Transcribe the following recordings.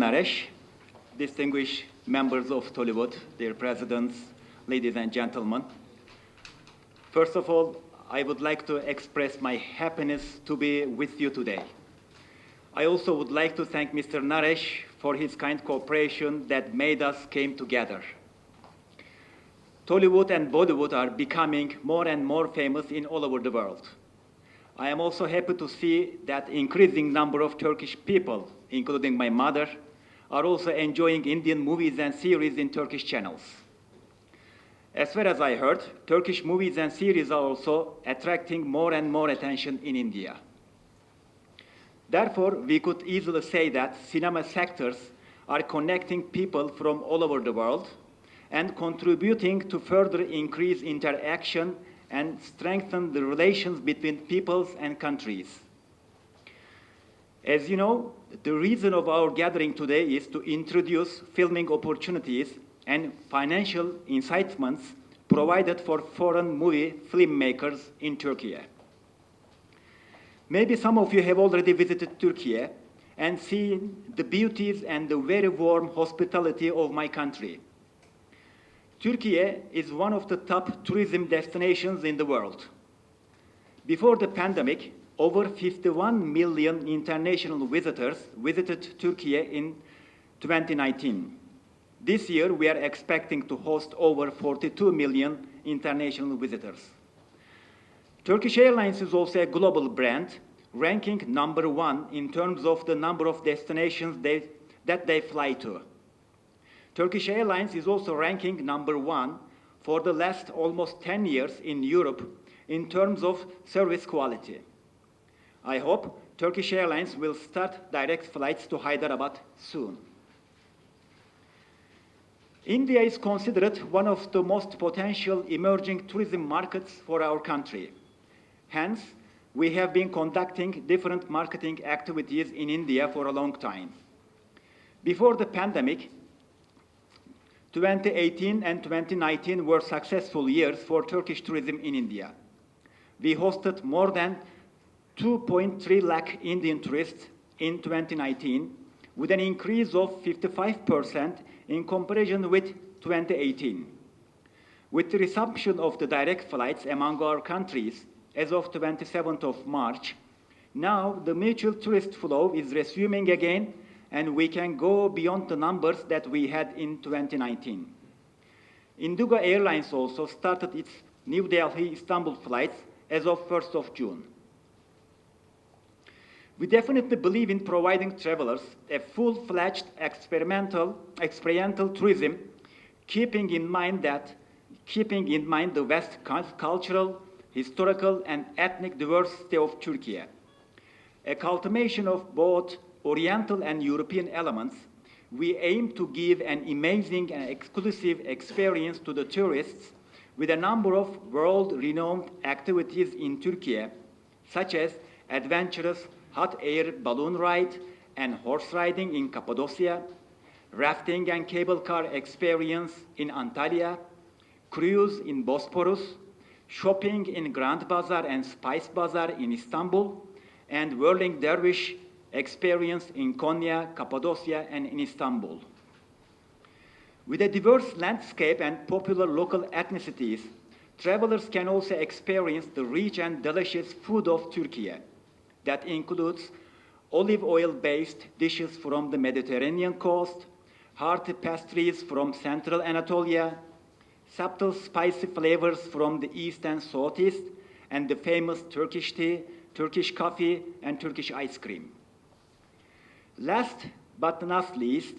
Naresh, distinguished members of Tollywood, dear presidents, ladies and gentlemen. First of all, I would like to express my happiness to be with you today. I also would like to thank Mr. Naresh for his kind cooperation that made us came together. Tollywood and Bollywood are becoming more and more famous in all over the world. I am also happy to see that increasing number of Turkish people, including my mother, are also enjoying Indian movies and series in Turkish channels. As far as I heard, Turkish movies and series are also attracting more and more attention in India. Therefore, we could easily say that cinema sectors are connecting people from all over the world and contributing to further increase interaction and strengthen the relations between peoples and countries. As you know, the reason of our gathering today is to introduce filming opportunities and financial incitements provided for foreign movie filmmakers in Turkey. Maybe some of you have already visited Turkey and seen the beauties and the very warm hospitality of my country. Turkey is one of the top tourism destinations in the world. Before the pandemic, over 51 million international visitors visited Turkey in 2019. This year, we are expecting to host over 42 million international visitors. Turkish Airlines is also a global brand, ranking number one in terms of the number of destinations that they fly to. Turkish Airlines is also ranking number one for the last almost 10 years in Europe in terms of service quality. I hope Turkish Airlines will start direct flights to Hyderabad soon. India is considered one of the most potential emerging tourism markets for our country. Hence, we have been conducting different marketing activities in India for a long time. Before the pandemic, 2018 and 2019 were successful years for Turkish tourism in India. We hosted more than 2.3 lakh Indian tourists in 2019, with an increase of 55% in comparison with 2018. With the resumption of the direct flights among our countries as of 27th of March, now the mutual tourist flow is resuming again, and we can go beyond the numbers that we had in 2019. Indigo Airlines also started its New Delhi-Istanbul flights as of 1st of June. We definitely believe in providing travelers a full-fledged experiential tourism, keeping in mind the vast cultural, historical, and ethnic diversity of Turkey. A culmination of both Oriental and European elements, we aim to give an amazing and exclusive experience to the tourists with a number of world-renowned activities in Turkey, such as adventurous hot air balloon ride and horse riding in Cappadocia, rafting and cable car experience in Antalya, cruise in Bosporus, shopping in Grand Bazaar and Spice Bazaar in Istanbul, and whirling dervish experience in Konya, Cappadocia, and in Istanbul. With a diverse landscape and popular local ethnicities, travelers can also experience the rich and delicious food of Turkey. That includes olive oil-based dishes from the Mediterranean coast, hearty pastries from central Anatolia, subtle spicy flavors from the east and southeast, and the famous Turkish tea, Turkish coffee, and Turkish ice cream. Last but not least,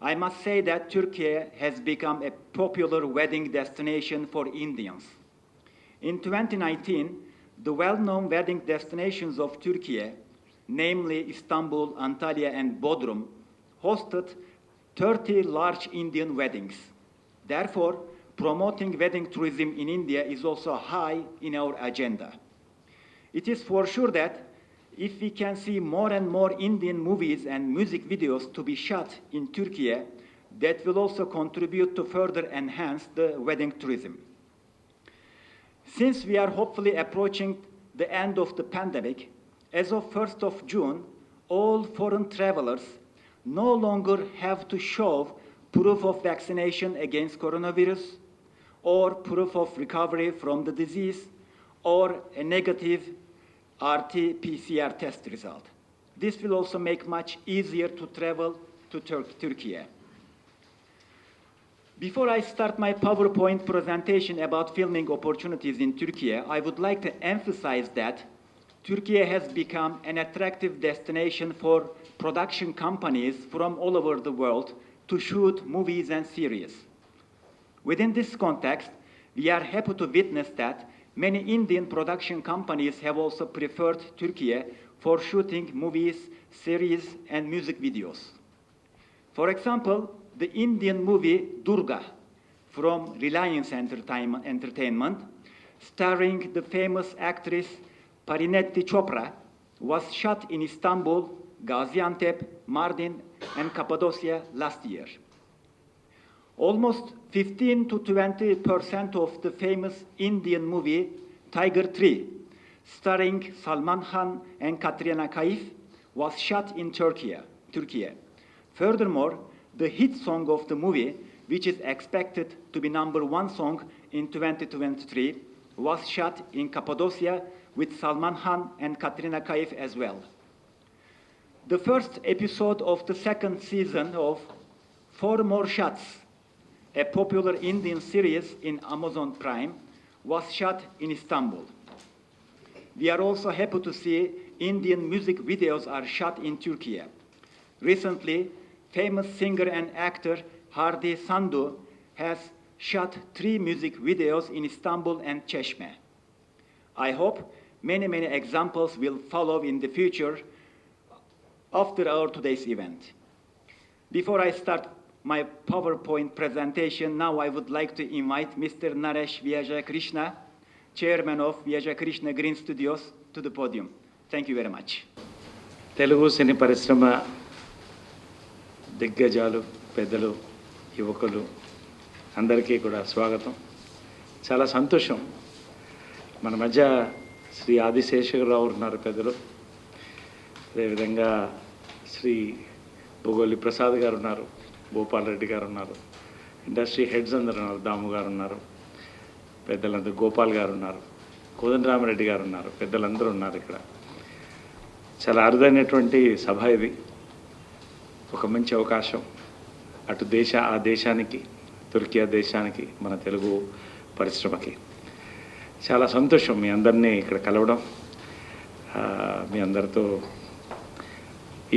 I must say that Turkey has become a popular wedding destination for Indians. In 2019, the well-known wedding destinations of Turkey, namely Istanbul, Antalya, and Bodrum, hosted 30 large Indian weddings. Therefore, promoting wedding tourism in India is also high in our agenda. It is for sure that if we can see more and more Indian movies and music videos to be shot in Turkey, that will also contribute to further enhance the wedding tourism. Since we are hopefully approaching the end of the pandemic, as of 1st of June, all foreign travelers no longer have to show proof of vaccination against coronavirus or proof of recovery from the disease or a negative RT-PCR test result. This will also make much easier to travel to Turkey. Before I start my PowerPoint presentation about filming opportunities in Turkey, I would like to emphasize that Turkey has become an attractive destination for production companies from all over the world to shoot movies and series. Within this context, we are happy to witness that many Indian production companies have also preferred Turkey for shooting movies, series, and music videos. For example, the Indian movie Durga from Reliance Entertainment, starring the famous actress Parineeti Chopra, was shot in Istanbul, Gaziantep, Mardin, and Cappadocia last year. Almost 15 to 20% of the famous Indian movie Tiger 3, starring Salman Khan and Katrina Kaif, was shot in Turkey. Furthermore, the hit song of the movie, which is expected to be #1 song in 2023, was shot in Cappadocia with Salman Khan and Katrina Kaif as well. The first episode of the second season of Four More Shots, a popular Indian series in Amazon Prime, was shot in Istanbul. We are also happy to see Indian music videos are shot in Turkey. Recently, famous singer and actor Hardi Sandu has shot 3 music videos in Istanbul and Çeşme. I hope many examples will follow in the future after our today's event. Before I start my PowerPoint presentation, now I would like to invite Mr. Naresh Krishna, Chairman of Krishna Green Studios, to the podium. Thank you very much. Telugu Cine Parishrama దిగ్గజాలు పెద్దలు యువకులు అందరికీ కూడా స్వాగతం. చాలా సంతోషం, మన మధ్య శ్రీ ఆదిశేషరావు ఉన్నారు పెద్దలు, అదేవిధంగా శ్రీ భూగోళి ప్రసాద్ గారు ఉన్నారు, భూపాల్ రెడ్డి గారు ఉన్నారు, ఇండస్ట్రీ హెడ్స్ అందరు ఉన్నారు, దాము గారు ఉన్నారు, పెద్దలందరూ గోపాల్ గారు ఉన్నారు, కోదండరామరెడ్డి గారు ఉన్నారు, పెద్దలందరూ ఉన్నారు. ఇక్కడ చాలా అరుదైనటువంటి సభ ఇది, ఒక మంచి అవకాశం అటు ఆ దేశానికి, తుర్కీ దేశానికి, మన తెలుగు పరిశ్రమకి. చాలా సంతోషం మీ అందరినీ ఇక్కడ కలవడం, మీ అందరితో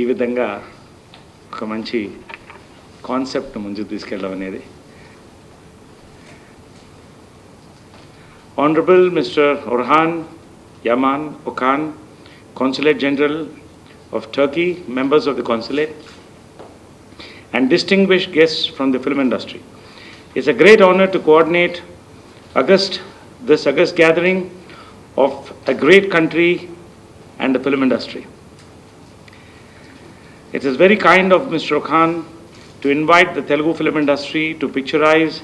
ఈ విధంగా ఒక మంచి కాన్సెప్ట్ ముందుకు తీసుకెళ్ళడం అనేది. Honorable Mr. Orhan Yaman Okan, Consulate General of Turkey, members of the Consulate, and distinguished guests from the film industry. It's a great honor to coordinate this August gathering of a great country and the film industry. It is very kind of Mr. Khan to invite the Telugu film industry to picturize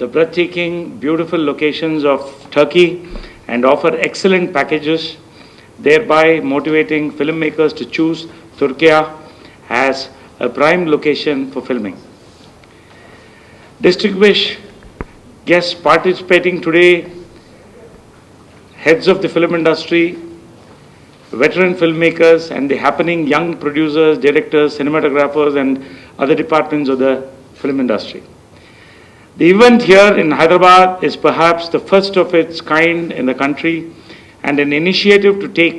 the breathtaking, beautiful locations of Turkey and offer excellent packages, thereby motivating filmmakers to choose Turkey as a prime location for filming. Distinguished guests participating today, heads of the film industry, veteran filmmakers, and the happening young producers, directors, cinematographers, and other departments of the film industry. The event here in Hyderabad is perhaps the first of its kind in the country and an initiative to take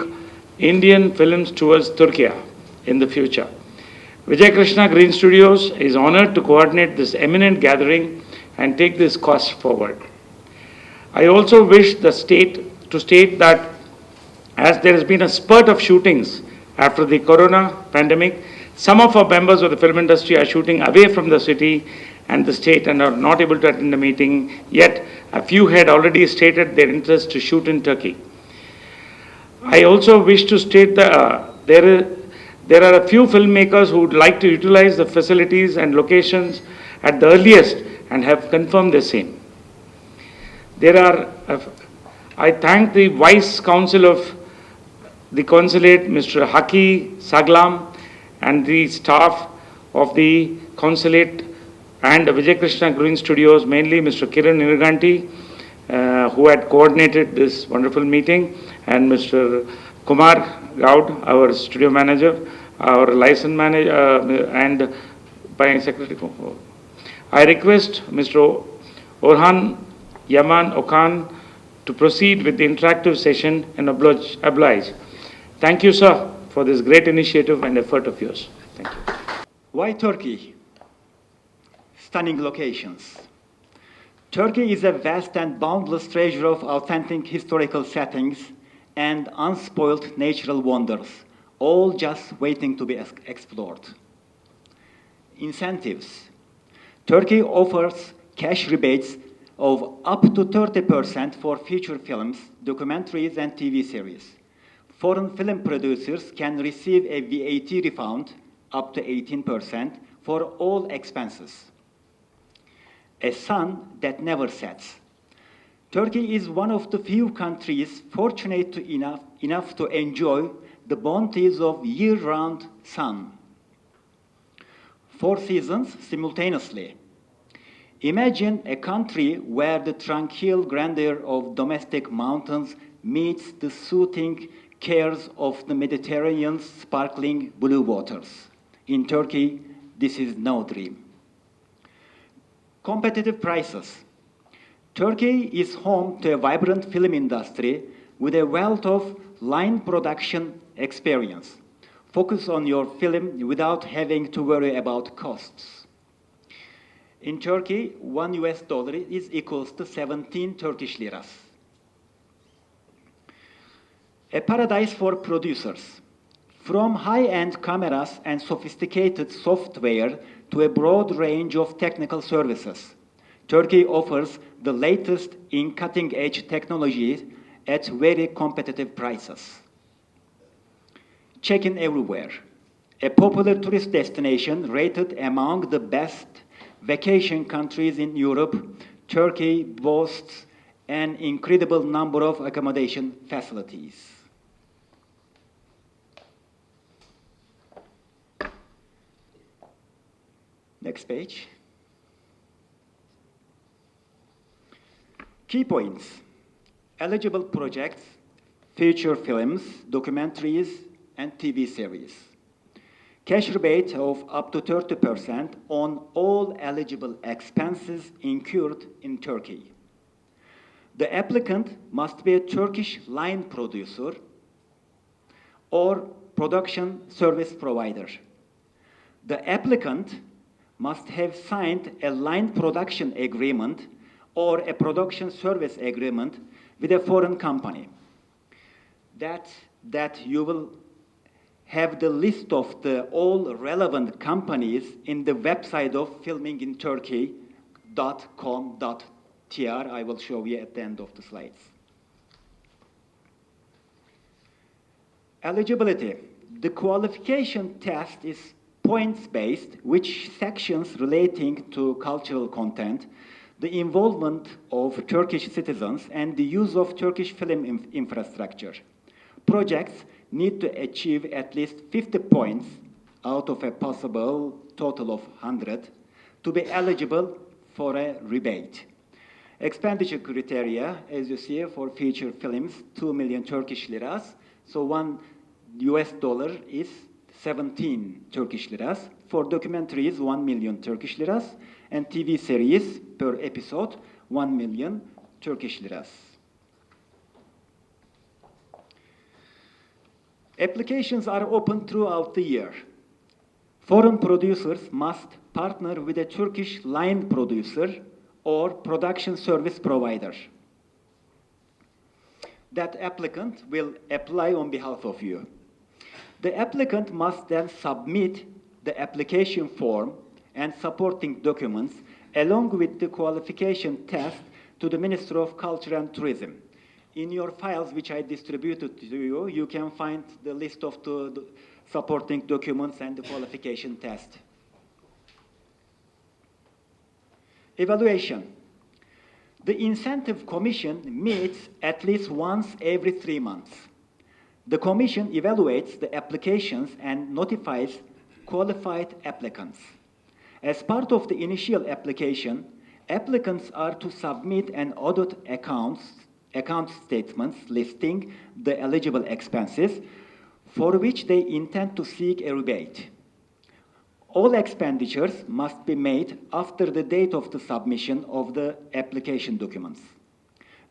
Indian films towards Turkey in the future. Krishna Green Studios is honored to coordinate this eminent gathering and take this cause forward. I also wish to state that as there has been a spurt of shootings after the corona pandemic, some of our members of the film industry are shooting away from the city and the state and are not able to attend the meeting, yet a few had already stated their interest to shoot in Turkey. I also wish to state that there are a few filmmakers who would like to utilize the facilities and locations at the earliest and have confirmed the same. I thank the Vice Counsel of the Consulate, Mr. Haki Saglam, and the staff of the Consulate and Vijay Krishna Green Studios, mainly Mr. Kiran Nirganti, who had coordinated this wonderful meeting, and Mr. Kumar Gaud, our studio manager, our license manager, and by secretary. I request Mr. Orhan Yaman Okan to proceed with the interactive session and oblige. Thank you, sir, for this great initiative and effort of yours. Thank you. Why Turkey? Stunning locations. Turkey is a vast and boundless treasure of authentic historical settings and unspoiled natural wonders, all just waiting to be explored. Incentives. Turkey offers cash rebates of up to 30% for feature films, documentaries, and TV series. Foreign film producers can receive a VAT refund up to 18% for all expenses. A sun that never sets. Turkey is one of the few countries fortunate enough to enjoy the bounties of year-round sun. 4 seasons simultaneously. Imagine a country where the tranquil grandeur of domestic mountains meets the soothing cares of the Mediterranean's sparkling blue waters. In Turkey, this is no dream. Competitive prices. Turkey is home to a vibrant film industry with a wealth of line production experience. Focus on your film without having to worry about costs. In Turkey, $1 is equals to 17 Turkish liras. A paradise for producers. From high-end cameras and sophisticated software to a broad range of technical services, Turkey offers the latest in cutting-edge technology at very competitive prices. Check-in everywhere. A popular tourist destination rated among the best vacation countries in Europe, Turkey boasts an incredible number of accommodation facilities. Next page. Key points. Eligible projects, feature films, documentaries, and TV series. Cash rebate of up to 30% on all eligible expenses incurred in Turkey. The applicant must be a Turkish line producer or production service provider. The applicant must have signed a line production agreement or a production service agreement with a foreign company. That you will have the list of the all relevant companies in the website of filminginturkey.com.tr. I will show you at the end of the slides. Eligibility. The qualification test is points-based, which sections relating to cultural content, the involvement of Turkish citizens, and the use of Turkish film infrastructure. Projects need to achieve at least 50 points out of a possible total of 100 to be eligible for a rebate. Expenditure criteria, as you see, for feature films, 2 million Turkish liras. So $1 is 17 Turkish liras. For documentaries, 1 million Turkish liras. And TV series per episode, 1 million Turkish liras. Applications are open throughout the year. Foreign producers must partner with a Turkish line producer or production service provider. That applicant will apply on behalf of you. The applicant must then submit the application form and supporting documents along with the qualification test to the Ministry of Culture and Tourism. In your files, which I distributed to you, you can find the list of the supporting documents and the qualification test. Evaluation. The Incentive Commission meets at least once every 3 months. The Commission evaluates the applications and notifies qualified applicants. As part of the initial application, applicants are to submit an audit account statements listing the eligible expenses for which they intend to seek a rebate. All expenditures must be made after the date of the submission of the application documents.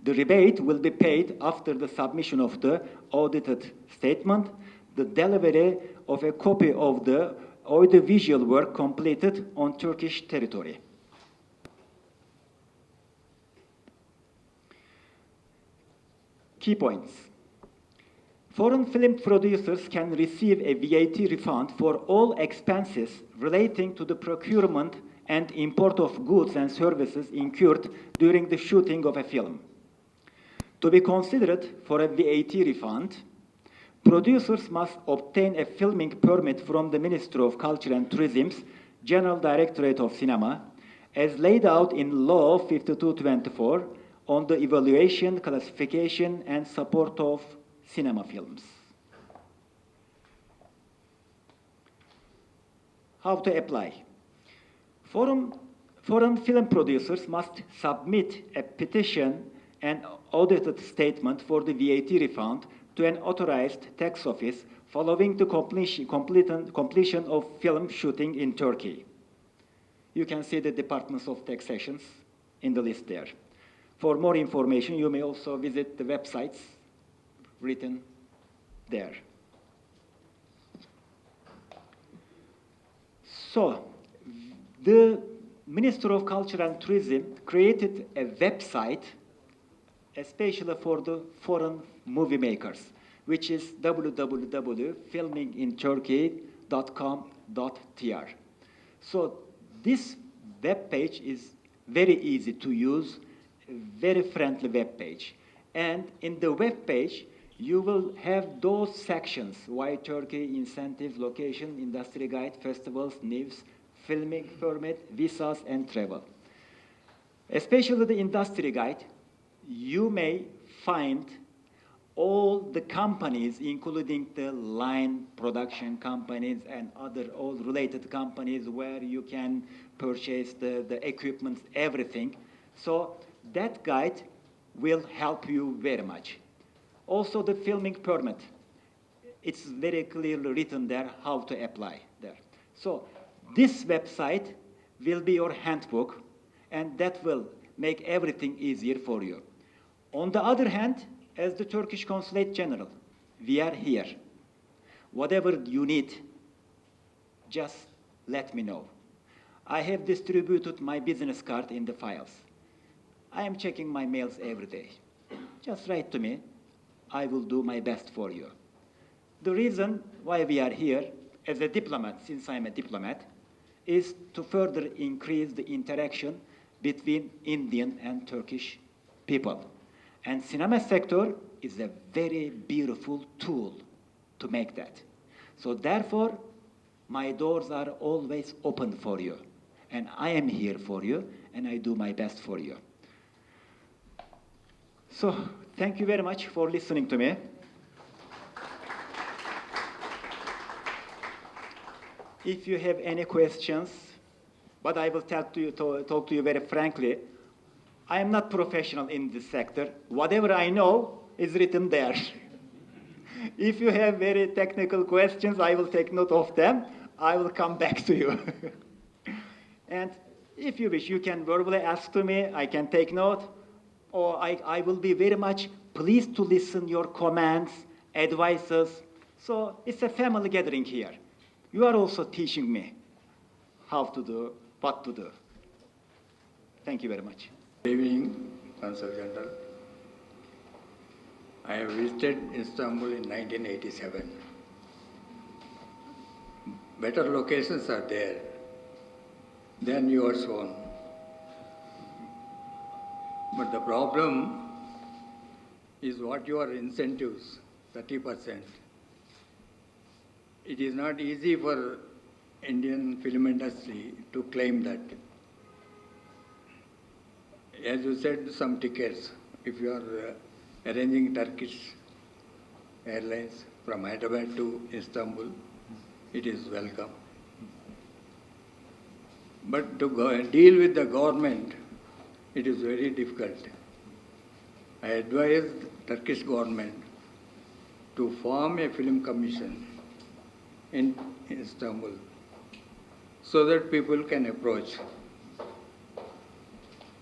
The rebate will be paid after the submission of the audited statement, the delivery of a copy of the audiovisual work completed on Turkish territory. Key points. Foreign film producers can receive a VAT refund for all expenses relating to the procurement and import of goods and services incurred during the shooting of a film. To be considered for a VAT refund, producers must obtain a filming permit from the Ministry of Culture and Tourism's General Directorate of Cinema, as laid out in Law 5224 on the evaluation, classification, and support of cinema films. How to apply? Foreign film producers must submit a petition and audited statement for the VAT refund to an authorized tax office following the completion of film shooting in Turkey. You can see the departments of taxations in the list there. For more information, you may also visit the websites written there. So, the Minister of Culture and Tourism created a website especially for the foreign movie makers, which is www.filminginturkey.com.tr. So this web page is very easy to use, very friendly web page. And in the web page, you will have those sections: why Turkey, incentives, location, industry guide, festivals, news, filming permit, visas, and travel. Especially the industry guide, you may find all the companies, including the line production companies and other all related companies where you can purchase the equipment, everything. So that guide will help you very much. Also the filming permit. It's very clearly written there how to apply there. So this website will be your handbook, and that will make everything easier for you. On the other hand, as the Turkish Consulate General, we are here. Whatever you need, just let me know. I have distributed my business card in the files. I am checking my mails every day. Just write to me. I will do my best for you. The reason why we are here as a diplomat, since I'm a diplomat, is to further increase the interaction between Indian and Turkish people. And cinema sector is a very beautiful tool to make that. So therefore, my doors are always open for you. And I am here for you, and I do my best for you. So thank you very much for listening to me. If you have any questions, but I will talk to you very frankly, I am not professional in this sector. Whatever I know is written there. If you have very technical questions, I will take note of them. I will come back to you. And if you wish, you can verbally ask to me. I can take note. Or I will be very much pleased to listen your comments, advices. So it's a family gathering here. You are also teaching me how to do, what to do. Thank you very much. Good evening, Consul General. I have visited Istanbul in 1987. Better locations are there than yours own. But the problem is what your incentives, 30%. It is not easy for Indian film industry to claim that. As you said, some tickets, if you are arranging Turkish Airlines from Hyderabad to Istanbul, it is welcome. But to deal with the government, it is very difficult. I advised Turkish government to form a film commission in Istanbul so that people can approach.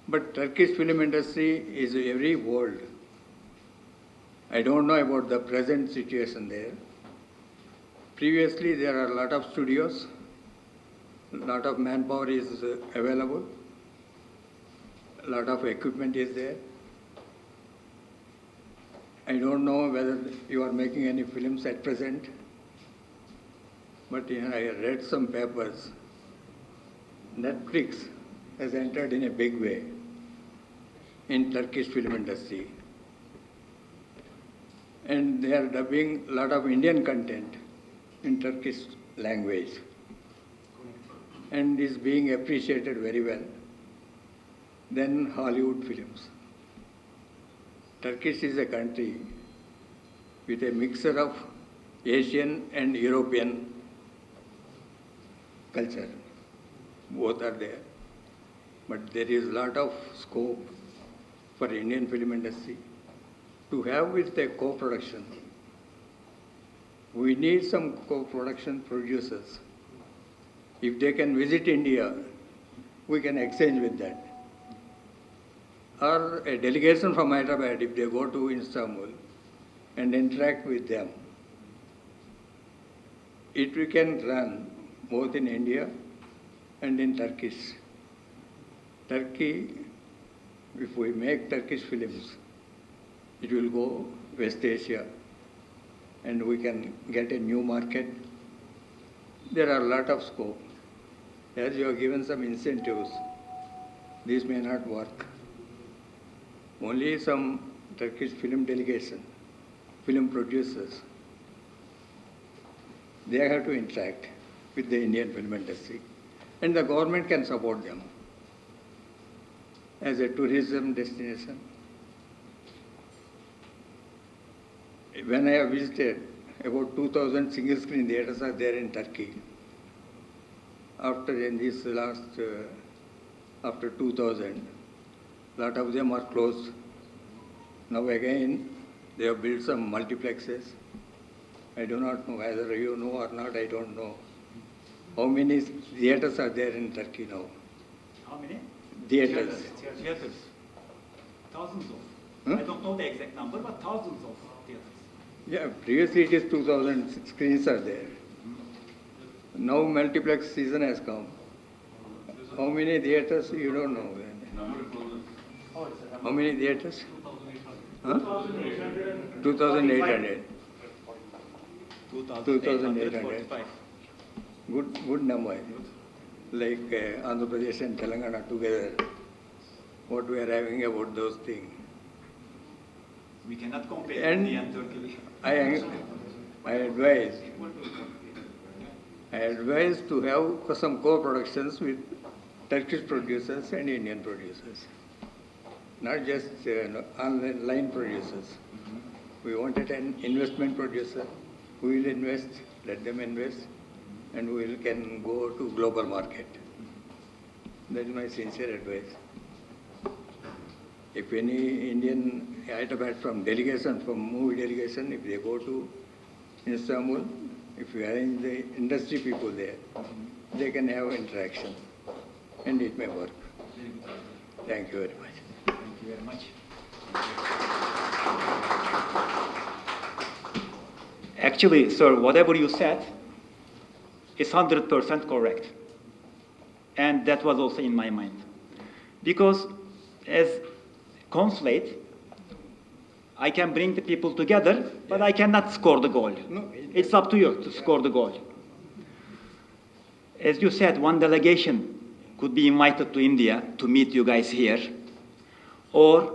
But Turkish film industry is very old. I don't know about the present situation there. Previously, there are a lot of studios, a lot of manpower is available, a lot of equipment is there. I don't know whether you are making any films at present, but I read some papers. Netflix has entered in a big way in Turkish film industry. And they are dubbing a lot of Indian content in Turkish language. And is being appreciated very well. Then Hollywood films. Turkish is a country with a mixture of Asian and European culture. Both are there. But there is a lot of scope for Indian film industry to have with a co-production. We need some co-production producers. If they can visit India, we can exchange with that. Or a delegation from Hyderabad, if they go to Istanbul and interact with them, we can run both in India and in Turkish. Turkey, if we make Turkish films, it will go West Asia and we can get a new market. There are a lot of scope. As you have given some incentives, this may not work. Only some Turkish film delegation, film producers, they have to interact with the Indian film industry. And the government can support them as a tourism destination. When I have visited, about 2,000 single screen theatres are there in Turkey. After 2000, lot of them are closed. Now again, they have built some multiplexes. I do not know whether you know or not, I don't know. How many theatres are there in Turkey now? How many? Theatres. Theatres. Thousands of. Huh? I don't know the exact number, but thousands of theatres. Yeah, previously it is 2,000 screens are there. Now multiplex season has come. How many theatres? You don't know. How many theatres? 2,800. 2,800. 2,800. Good number. Like Andhra Pradesh and Telangana together. What we are having about those things. We cannot compare And India and Turkey. I advise to have some co-productions with Turkish producers and Indian producers. Not just online producers. We wanted an investment producer who will invest, let them invest, and we can go to global market. That is my sincere advice. If any Indian Hyderabad from delegation, from movie delegation, if they go to Istanbul, if you arrange the industry people there, they can have interaction and it may work. Thank you very much. Thank you very much. Actually, sir, whatever you said is 100% correct. And that was also in my mind. Because as consulate, I can bring the people together, but I cannot score the goal. No, It's up to you to score the goal. As you said, one delegation could be invited to India to meet you guys here, or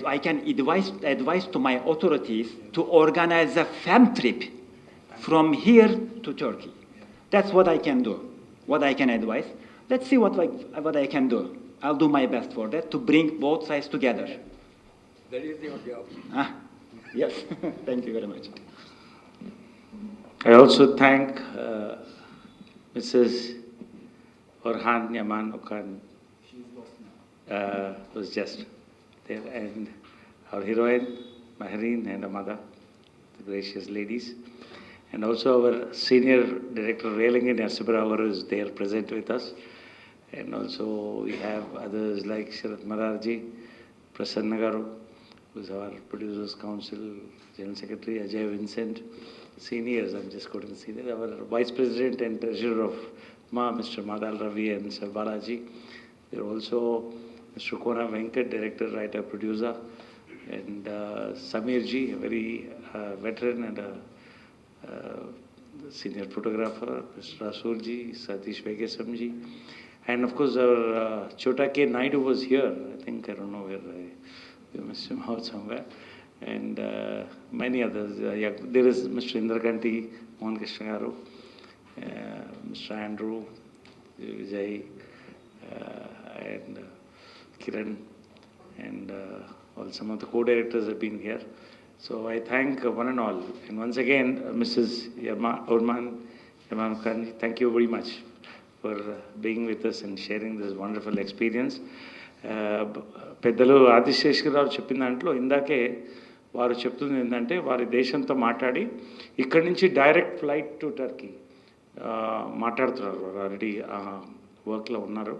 I can advise to my authorities to organize a fam trip from here to Turkey. That's what I can do, what I can advise. Let's see what I can do. I'll do my best for that, to bring both sides together. that is your job. Yes, thank you very much. I also thank Mrs. Orhan Yaman Okan was just there, and our heroine, Mahreen, and her mother, the gracious ladies. And also our senior director, Relingin Yasubaravar, is there present with us. And also we have others like Sharat Mararji, Prasanna Garu, who is our Producers Council General Secretary, Ajay Vincent, seniors, I'm just going to see that, our Vice President and Treasurer of MA, Mr. Madal Ravi and Sir Balaji. There are also Mr. Kona Venkat, Director, Writer, Producer, and Samir Ji, a very veteran and a senior photographer, Mr. Rasool Ji, Satish Vegesam Ji, and of course our Chota K. Naidu was here. I think, I don't know where, we missed him out somewhere, and many others. Yeah, there is Mr. Indrakanti, Mohan Krishna Garu, Mr. Andrew, Vijay, and Kiran, and all some of the co-directors have been here. So I thank one and all. And once again, Mrs. Orman Khan, thank you very much for being with us and sharing this wonderful experience. పెద్దలు ఆదిశేషరావు చెప్పిన దాంట్లో ఇందాకే వారు చెప్తుంది ఏంటంటే వారి దేశంతో మాట్లాడి ఇక్కడి నుంచి డైరెక్ట్ ఫ్లైట్ టు టర్కీ మాట్లాడుతున్నారు. వారు ఆల్రెడీ వర్క్లో ఉన్నారు.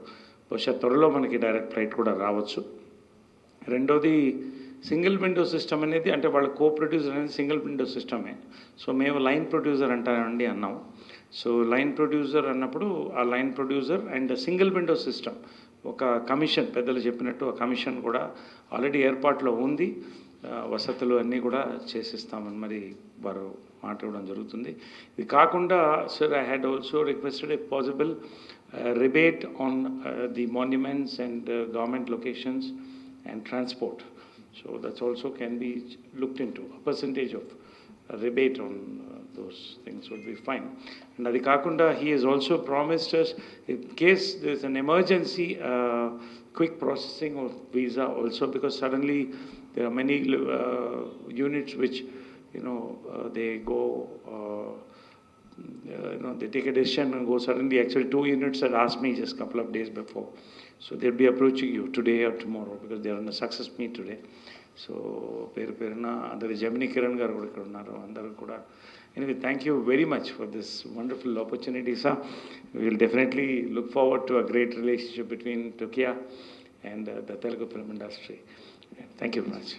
బహుశా త్వరలో మనకి డైరెక్ట్ ఫ్లైట్ కూడా రావచ్చు. రెండోది సింగిల్ విండో సిస్టమ్ అనేది, అంటే వాళ్ళ కో ప్రొడ్యూసర్ అనేది సింగిల్ విండో సిస్టమే. సో మేము లైన్ ప్రొడ్యూసర్ అంటామండి అన్నాం. సో లైన్ ప్రొడ్యూసర్ అన్నప్పుడు ఆ line producer and single window system, ఒక కమిషన్, పెద్దలు చెప్పినట్టు ఆ కమిషన్ కూడా ఆల్రెడీ ఏర్పాట్లో ఉంది. వసతులు అన్నీ కూడా చేసిస్తామని మరి వారు మాట్లాడడం జరుగుతుంది. ఇది కాకుండా sir, I had also requested a possible rebate on the monuments and government locations and transport. So that's also can be looked into. A percentage of rebate on those things would be fine. And adi kakunda, he has also promised us, in case there's an emergency, quick processing of visa also, because suddenly there are many units which, they go, they take a decision and go suddenly. Actually, 2 units had asked me just a couple of days before. So they'll be approaching you today or tomorrow because they are on a success meet today. So, Perna, Andar Gemini Kiran Garu ikkada unnaru, andaru kuda. Anyway, thank you very much for this wonderful opportunity, sir. We will definitely look forward to a great relationship between Turkey and the Telugu film industry. Thank you very much.